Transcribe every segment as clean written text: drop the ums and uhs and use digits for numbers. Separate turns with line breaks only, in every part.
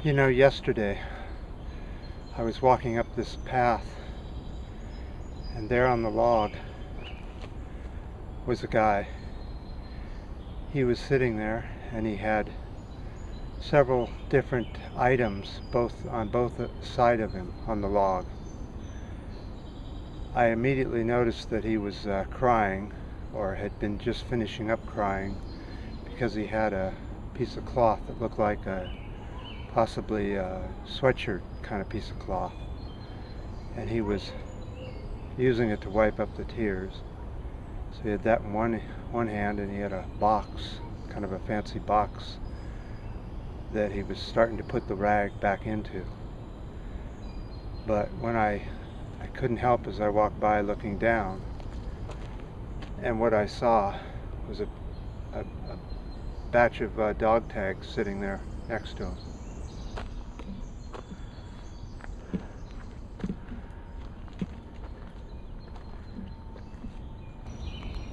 You know, yesterday I was walking up this path, and there on the log was a guy. He was sitting there, and he had several different items on both sides of him on the log. I immediately noticed that he was crying, or had been just finishing up crying, because he had a piece of cloth that looked like possibly a sweatshirt kind of piece of cloth, and he was using it to wipe up the tears. So he had that in one hand, and he had a box, kind of a fancy box, that he was starting to put the rag back into. But when I couldn't help as I walked by looking down, and what I saw was a batch of dog tags sitting there next to him.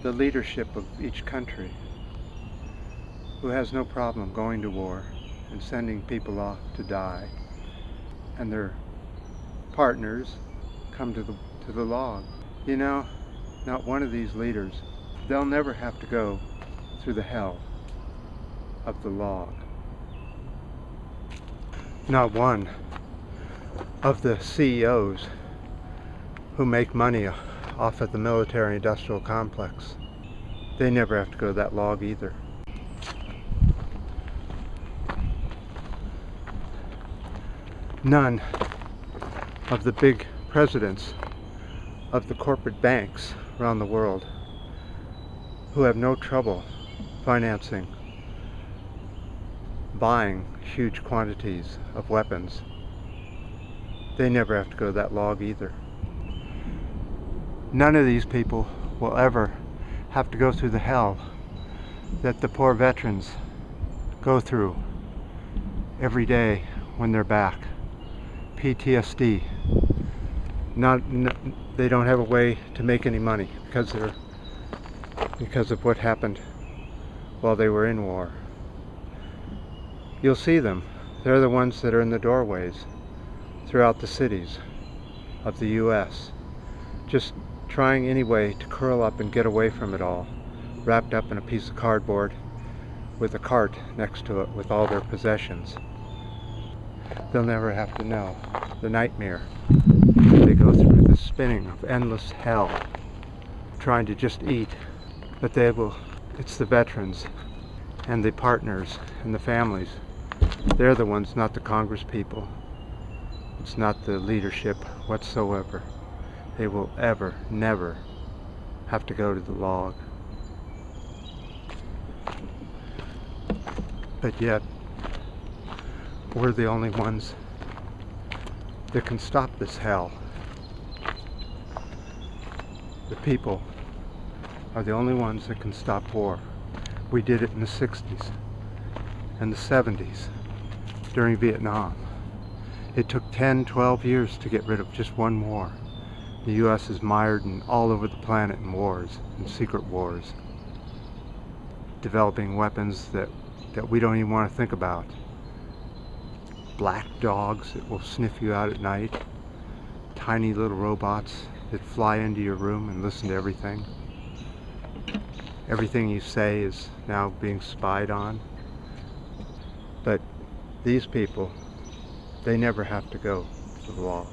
The leadership of each country, who has no problem going to war and sending people off to die, and their partners come to the log. You know, not one of these leaders, they'll never have to go through the hell of the log. Not one of the CEOs who make money off of the military-industrial complex, they never have to go to that log either. None of the big presidents of the corporate banks around the world, who have no trouble financing, buying huge quantities of weapons, they never have to go to that log either. None of these people will ever have to go through the hell that the poor veterans go through every day when they're back. PTSD. They don't have a way to make any money because of what happened while they were in war. You'll see them. They're the ones that are in the doorways throughout the cities of the US, just trying any way to curl up and get away from it all, wrapped up in a piece of cardboard with a cart next to it with all their possessions. They'll never have to know the nightmare they go through, the spinning of endless hell, trying to just eat. But it's the veterans and the partners and the families. They're the ones, not the Congress people. It's not the leadership whatsoever. They will never have to go to the log. But yet, we're the only ones that can stop this hell. The people are the only ones that can stop war. We did it in the 60s and the 70s during Vietnam. It took 10, 12 years to get rid of just one war. The US is mired all over the planet in wars, in secret wars, developing weapons that we don't even want to think about. Black dogs that will sniff you out at night, tiny little robots that fly into your room and listen to everything. Everything you say is now being spied on. But these people, they never have to go to the log.